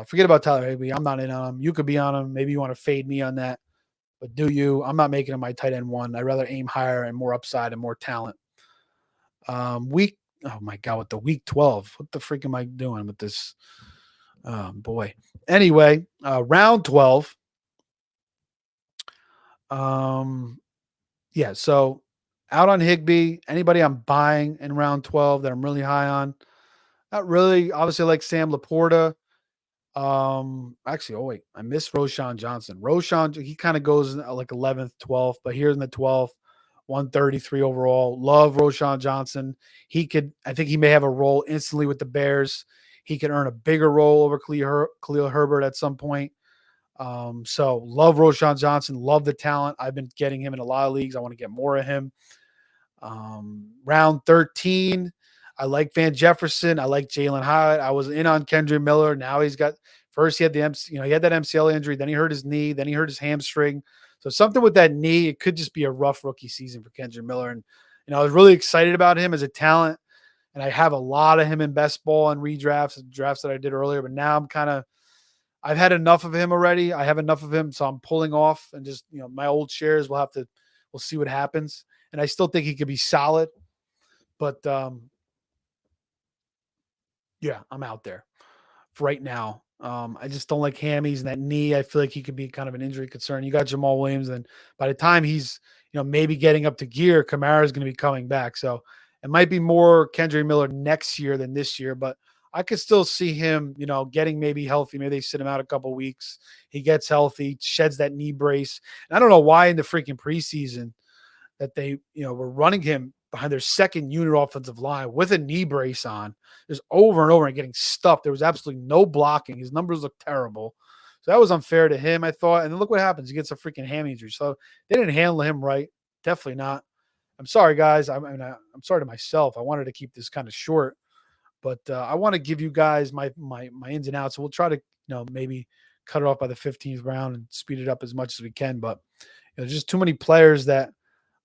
Forget about Tyler Higbee. I'm not in on him. You could be on him. Maybe you want to fade me on that. But do you? I'm not making him my tight end 1. I'd rather aim higher and more upside and more talent. Oh my God, with the week 12. What the freak am I doing with this? Boy. Anyway, round 12. Yeah, so out on Higbee. Anybody I'm buying in round 12 that I'm really high on? Not really. Obviously, I like Sam Laporta. Actually, I missed Roshan Johnson. He kind of goes in like 11th, 12th, but here's in the 12th, 133 overall. Love Roshan Johnson. I think he may have a role instantly with the Bears. He could earn a bigger role over Khalil Herbert at some point. So love Roshan Johnson, love the talent. I've been getting him in a lot of leagues. I want to get more of him. Round 13, I like Van Jefferson. I like Jalen Hyatt. I was in on Kendrick Miller. Now he's got first he had he had that MCL injury, then he hurt his knee, then he hurt his hamstring. So something with that knee, it could just be a rough rookie season for Kendrick Miller. And I was really excited about him as a talent, and I have a lot of him in best ball and redrafts, drafts that I did earlier. But now I've had enough of him already. I have enough of him, so I'm pulling off and just my old shares. We'll see what happens. And I still think he could be solid, but yeah, I'm out there for right now. I just don't like hammies and that knee. I feel like he could be kind of an injury concern. You got Jamal Williams, and by the time he's maybe getting up to gear, Kamara is going to be coming back. So it might be more Kendrick Miller next year than this year, but I could still see him, getting maybe healthy. Maybe they sit him out a couple weeks. He gets healthy, sheds that knee brace. And I don't know why in the freaking preseason that they, were running him behind their second unit offensive line with a knee brace on, just over and over and getting stuffed. There was absolutely no blocking. His numbers looked terrible. So that was unfair to him, I thought. And then look what happens. He gets a freaking ham injury. So they didn't handle him right. Definitely not. I'm sorry, guys. I'm sorry to myself. I wanted to keep this kind of short, but I want to give you guys my ins and outs. So we'll try to, maybe cut it off by the 15th round and speed it up as much as we can. But there's just too many players that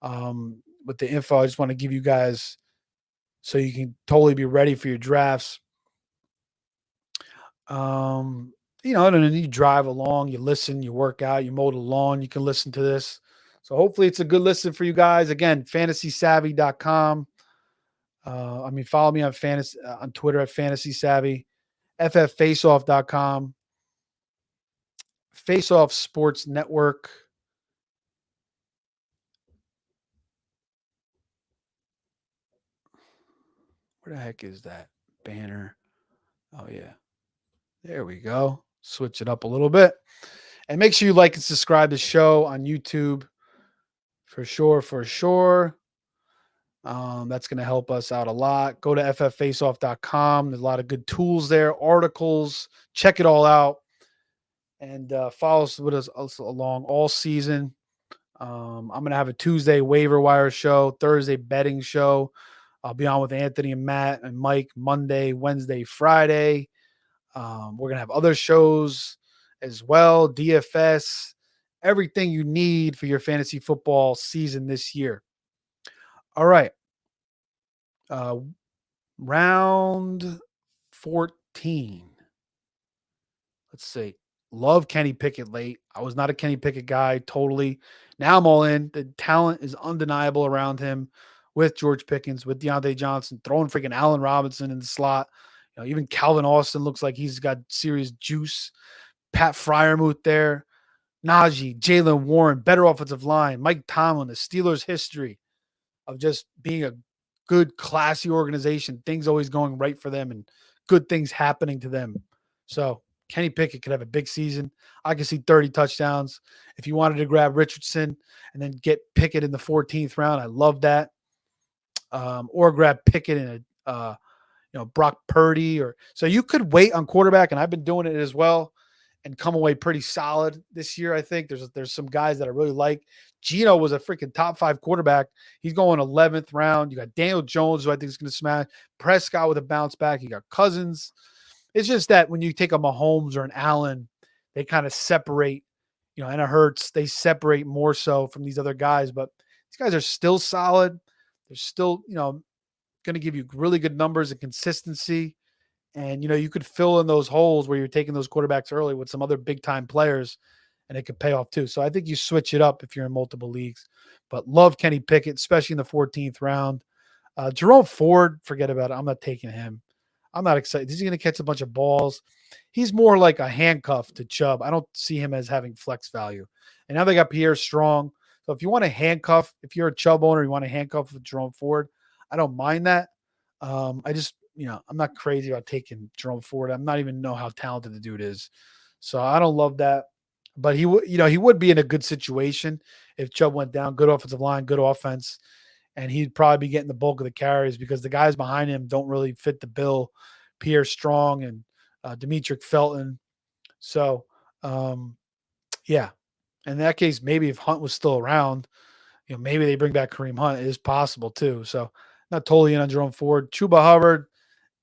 with the info, I just want to give you guys so you can totally be ready for your drafts. And then you drive along, you listen, you work out, you mow the lawn, you can listen to this. So hopefully it's a good listen for you guys. Again, fantasysavvy.com. Follow me on fantasy on Twitter at fantasy savvy, fffaceoff.com, Faceoff Sports Network. Where the heck is that banner? Oh yeah. There we go. Switch it up a little bit. And make sure you like and subscribe to the show on YouTube. For sure. That's going to help us out a lot. Go to fffaceoff.com. There's a lot of good tools there, articles. Check it all out. And follow us with us along all season. I'm going to have a Tuesday waiver wire show, Thursday betting show. I'll be on with Anthony and Matt and Mike Monday, Wednesday, Friday. We're going to have other shows as well, DFS, everything you need for your fantasy football season this year. All right. Round 14. Let's see. Love Kenny Pickett late. I was not a Kenny Pickett guy, totally. Now I'm all in. The talent is undeniable around him with George Pickens, with Deontay Johnson, throwing freaking Allen Robinson in the slot. Even Calvin Austin looks like he's got serious juice. Pat Fryermuth there. Najee, Jalen Warren, better offensive line. Mike Tomlin, the Steelers' history of just being a good, classy organization. Things always going right for them and good things happening to them. So Kenny Pickett could have a big season. I could see 30 touchdowns. If you wanted to grab Richardson and then get Pickett in the 14th round, I love that. Or grab Pickett in a Brock Purdy, or so you could wait on quarterback, and I've been doing it as well, and come away pretty solid this year. I think there's some guys that I really like. Gino was a freaking top 5 quarterback. He's going 11th round. You got Daniel Jones, who I think is going to smash. Prescott with a bounce back. You got Cousins. It's just that when you take a Mahomes or an Allen, they kind of separate, and a Hurts, they separate more so from these other guys. But these guys are still solid. They're still, going to give you really good numbers and consistency. And, you could fill in those holes where you're taking those quarterbacks early with some other big time players, and it could pay off too. So I think you switch it up if you're in multiple leagues, but love Kenny Pickett, especially in the 14th round. Jerome Ford, forget about it. I'm not taking him. I'm not excited. Is he going to catch a bunch of balls? He's more like a handcuff to Chubb. I don't see him as having flex value. And now they got Pierre Strong. So if you want to handcuff, if you're a Chubb owner, you want to handcuff with Jerome Ford, I don't mind that. I just, I'm not crazy about taking Jerome Ford. I'm not even know how talented the dude is. So I don't love that. But he would, he would be in a good situation if Chubb went down. Good offensive line, good offense. And he'd probably be getting the bulk of the carries because the guys behind him don't really fit the bill. Pierre Strong and Demetric Felton. So Yeah. In that case, maybe if Hunt was still around, maybe they bring back Kareem Hunt. It is possible too. So not totally in on Jerome Ford. Chuba Hubbard,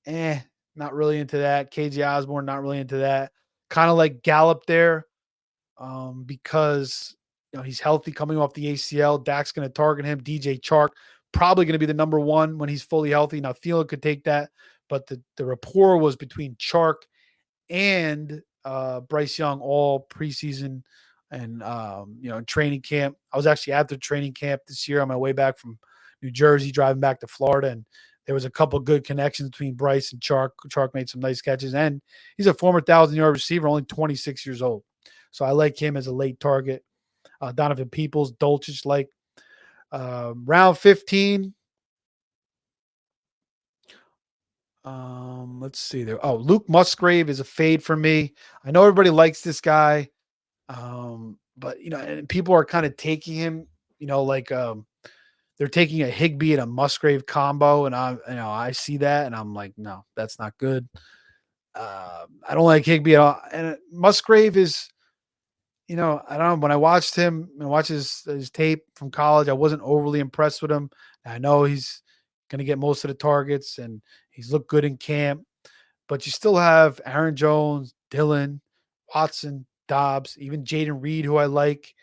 eh, not really into that. KJ Osborne, not really into that. Kind of like Gallup there, because he's healthy coming off the ACL. Dak's going to target him. DJ Chark probably going to be the number one when he's fully healthy. Now Thielen could take that, but the rapport was between Chark and Bryce Young all preseason and training camp. I was actually at the training camp this year on my way back from New Jersey, driving back to Florida, and there was a couple good connections between Bryce and Chark. Chark made some nice catches, and he's a former 1,000-yard receiver, only 26 years old. So I like him as a late target. Donovan Peoples, Dolchich, like round 15. Let's see there. Oh, Luke Musgrave is a fade for me. I know everybody likes this guy. But and people are kind of taking him, like they're taking a Higbee and a Musgrave combo, and I see that, and I'm like, no, that's not good. I don't like Higbee at all, and Musgrave is, I don't know. When I watched him and watched his tape from college, I wasn't overly impressed with him. I know he's going to get most of the targets, and he's looked good in camp. But you still have Aaron Jones, Dillon, Watson, Dobbs, even Jaden Reed, who I like.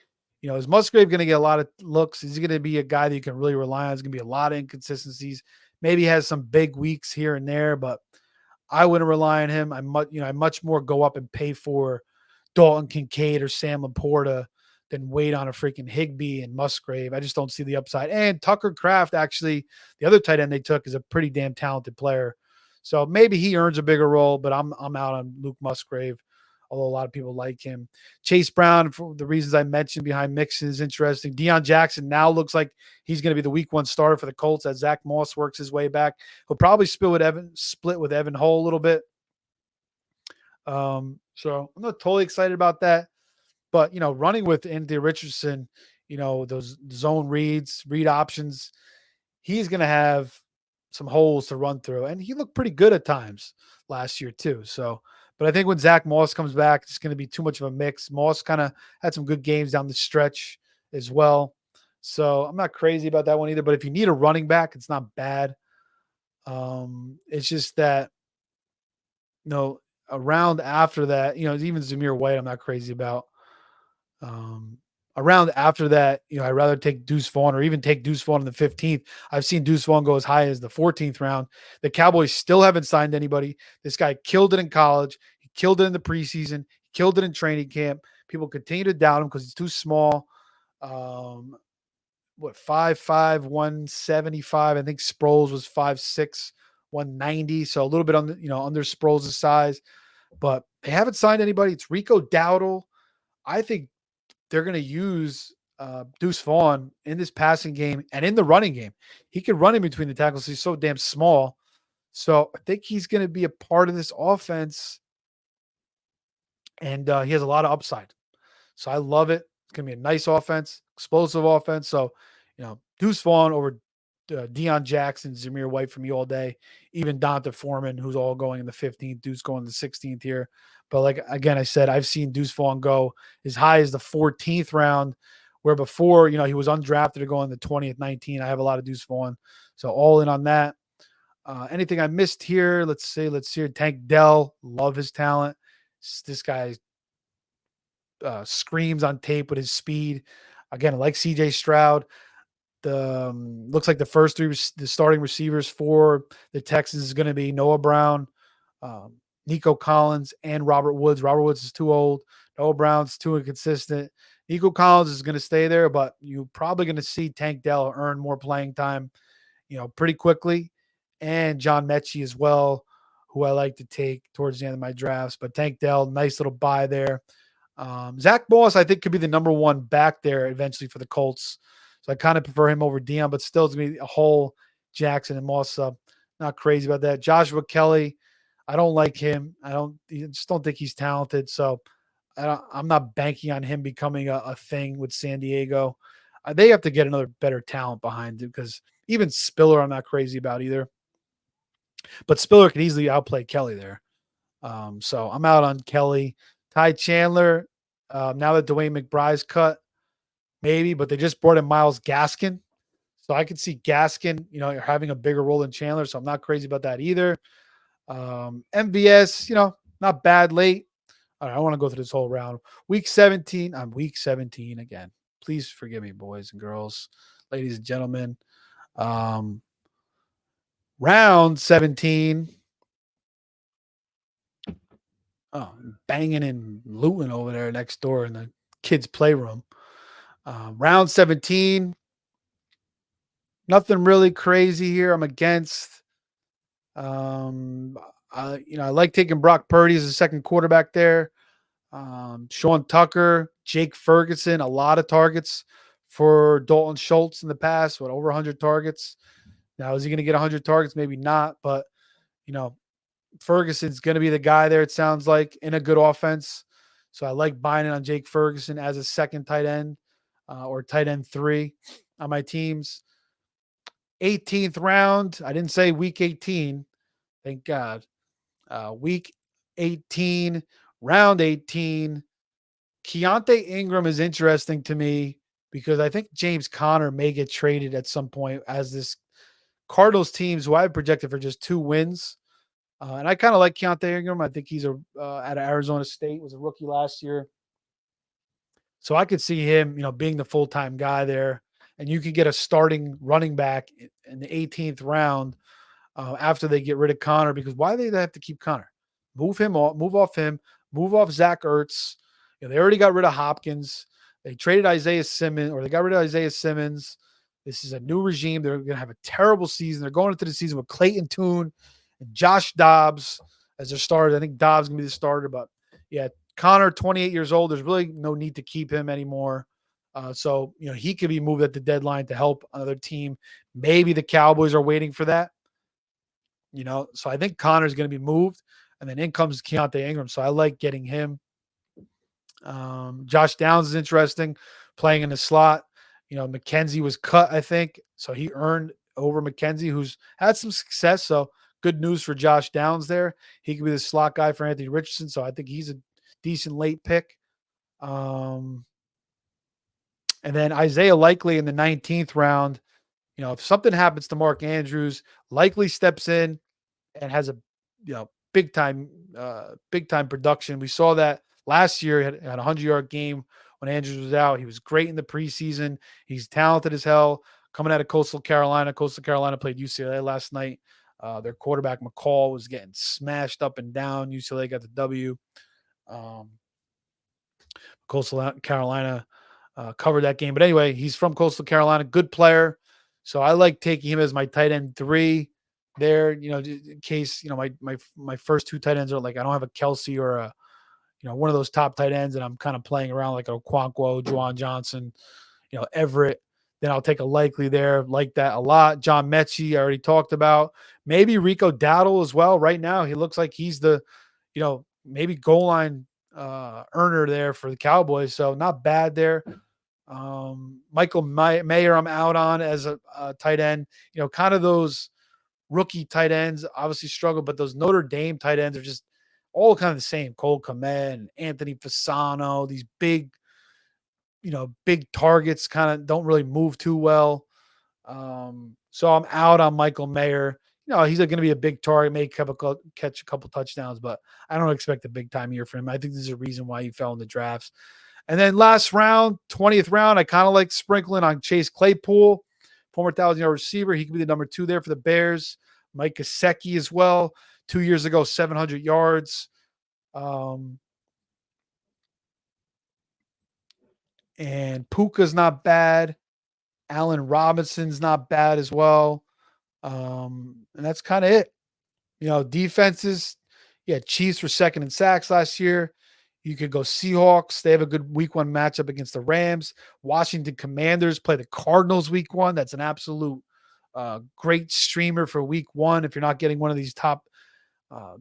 Is Musgrave going to get a lot of looks? Is he going to be a guy that you can really rely on? There's going to be a lot of inconsistencies. Maybe he has some big weeks here and there, but I wouldn't rely on him. I much more go up and pay for Dalton Kincaid or Sam Laporta than wait on a freaking Higbee and Musgrave. I just don't see the upside. And Tucker Kraft, actually, the other tight end they took, is a pretty damn talented player. So maybe he earns a bigger role, but I'm out on Luke Musgrave, although a lot of people like him. Chase Brown, for the reasons I mentioned behind Mixon, is interesting. Deion Jackson now looks like he's going to be the week one starter for the Colts as Zach Moss works his way back. He'll probably split with Evan Hull a little bit. So I'm not totally excited about that. But, running with Anthony Richardson, those zone read options, he's going to have some holes to run through. And he looked pretty good at times last year too. So, but I think when Zach Moss comes back, it's going to be too much of a mix. Moss kind of had some good games down the stretch as well. So I'm not crazy about that one either. But if you need a running back, it's not bad. It's just that, around after that, even Zamir White, I'm not crazy about. Around after that, I'd rather take Deuce Vaughn or even take Deuce Vaughn in the 15th. I've seen Deuce Vaughn go as high as the 14th round. The Cowboys still haven't signed anybody. This guy killed it in college. He killed it in the preseason. He killed it in training camp. People continue to doubt him because he's too small. 5'5", 175. I think Sproles was 5'6", 190. So a little bit under Sproles' size. But they haven't signed anybody. It's Rico Dowdle. I think they're going to use Deuce Vaughn in this passing game and in the running game. He can run in between the tackles. He's so damn small. So I think he's going to be a part of this offense. And he has a lot of upside. So I love it. It's going to be a nice offense, explosive offense. So, Deuce Vaughn over Deion Jackson, Zamir White for me all day. Even Donta Foreman, who's all going in the 15th. Deuce going in the 16th here. But like, again, I said, I've seen Deuce Vaughn go as high as the 14th round, where before, he was undrafted to go in the 20th, 19. I have a lot of Deuce Vaughn. So all in on that. Anything I missed here? Let's see. Tank Dell, love his talent. This guy screams on tape with his speed. Again, like CJ Stroud. The looks like the first the starting receivers for the Texans is going to be Noah Brown, Nico Collins, and Robert Woods. Robert Woods is too old. Noah Brown's too inconsistent. Nico Collins is going to stay there, but you're probably going to see Tank Dell earn more playing time, pretty quickly. And John Mechie as well, who I like to take towards the end of my drafts. But Tank Dell, nice little buy there. Zach Moss, I think, could be the number one back there eventually for the Colts. So I kind of prefer him over Deion, but still it's going to be a whole Jackson and Moss sub. Not crazy about that. Joshua Kelly, I don't like him. I just don't think he's talented. So I'm not banking on him becoming a thing with San Diego. They have to get another better talent behind it because even Spiller I'm not crazy about either. But Spiller could easily outplay Kelly there. So I'm out on Kelly. Ty Chandler, Now that Dwayne McBride's cut, maybe, but they just brought in Miles Gaskin. So I could see Gaskin, having a bigger role than Chandler. So I'm not crazy about that either. MVS, not bad late. All right, I want to go through this whole round. Week 17. I'm week 17 again. Please forgive me, boys and girls, ladies and gentlemen. Um, Round 17. Oh, banging and looting over there next door in the kids' playroom. Round 17. Nothing really crazy here. I'm against. I like taking Brock Purdy as a second quarterback there. Sean Tucker, Jake Ferguson, a lot of targets for Dalton Schultz in the past, over 100 targets. Now, is he going to get 100 targets? Maybe not, but, Ferguson's going to be the guy there, it sounds like, in a good offense. So I like buying it on Jake Ferguson as a second tight end or tight end 3 on my teams. 18th round. I didn't say week 18. Thank God. Week 18, round 18. Keontae Ingram is interesting to me because I think James Conner may get traded at some point as this Cardinals teams who I've projected for just 2 wins. And I kind of like Keontae Ingram. I think he's out of Arizona State, was a rookie last year. So I could see him, being the full-time guy there. And you could get a starting running back in the 18th round after they get rid of Connor, because why do they have to keep Connor? Move off him, move off Zach Ertz. They already got rid of Hopkins. They traded Isaiah Simmons, or they got rid of Isaiah Simmons. This is a new regime. They're going to have a terrible season. They're going into the season with Clayton Tune and Josh Dobbs as their starters. I think Dobbs is going to be the starter, but yeah, Connor, 28 years old. There's really no need to keep him anymore. So he could be moved at the deadline to help another team. Maybe the Cowboys are waiting for that. So I think Connor's going to be moved, and then in comes Keontae Ingram. So I like getting him. Josh Downs is interesting, playing in the slot. McKenzie was cut, I think, so he earned over McKenzie, who's had some success. So good news for Josh Downs there. He could be the slot guy for Anthony Richardson. So I think he's a decent late pick. And then Isaiah Likely in the 19th round. If something happens to Mark Andrews, Likely steps in and has a big time production. We saw that last year. He had a 100-yard game when Andrews was out. He was great in the preseason. He's talented as hell. Coming out of Coastal Carolina. Coastal Carolina played UCLA last night. Their quarterback McCall was getting smashed up and down. UCLA got the W. Coastal Carolina covered that game. But anyway, he's from Coastal Carolina. Good player. So I like taking him as my tight end 3 there, in case, my first 2 tight ends are like, I don't have a Kelsey or a, one of those top tight ends, and I'm kind of playing around like a Okonkwo, Juwan Johnson, Everett. Then I'll take a Likely there, like that a lot. John Mechie, I already talked about. Maybe Rico Dowdle as well. Right now, he looks like he's the, maybe goal line earner there for the Cowboys. So not bad there. Michael Mayer, I'm out on as a tight end. Kind of those rookie tight ends obviously struggle, but those Notre Dame tight ends are just all kind of the same. Cole Kmet and Anthony Fasano, these big targets kind of don't really move too well. So I'm out on Michael Mayer. He's going to be a big target, may catch a couple touchdowns, but I don't expect a big time year for him. I think there's a reason why he fell in the drafts. And then last round, 20th round, I kind of like sprinkling on Chase Claypool, former 1,000-yard receiver. He could be the number 2 there for the Bears. Mike Gesicki as well. 2 years ago, 700 yards. And Puka's not bad. Allen Robinson's not bad as well. And that's kind of it. Defenses. Yeah, Chiefs were second in sacks last year. You could go Seahawks. They have a good week 1 matchup against the Rams. Washington Commanders play the Cardinals week 1. That's an absolute great streamer for week 1 if you're not getting one of these top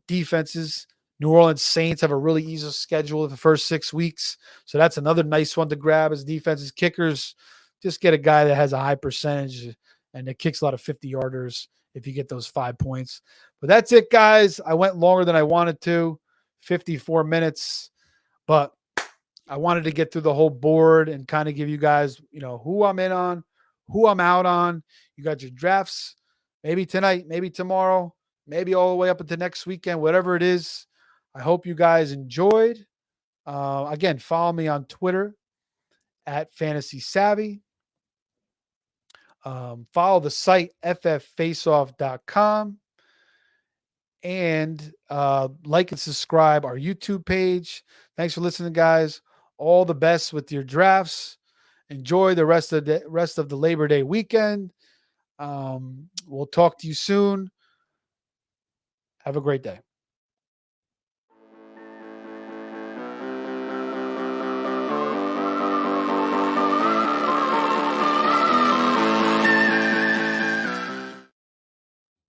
defenses. New Orleans Saints have a really easy schedule the first 6 weeks. So that's another nice one to grab as defenses. Kickers, just get a guy that has a high percentage and it kicks a lot of 50-yarders if you get those 5 points. But that's it, guys. I went longer than I wanted to, 54 minutes. But I wanted to get through the whole board and kind of give you guys, who I'm in on, who I'm out on. You got your drafts, maybe tonight, maybe tomorrow, maybe all the way up into next weekend, whatever it is. I hope you guys enjoyed. Again, follow me on Twitter at Fantasy Savvy. Follow the site fffaceoff.com and like and subscribe our YouTube page. Thanks for listening, guys. All the best with your drafts. Enjoy the rest of the Labor Day weekend. We'll talk to you soon. Have a great day.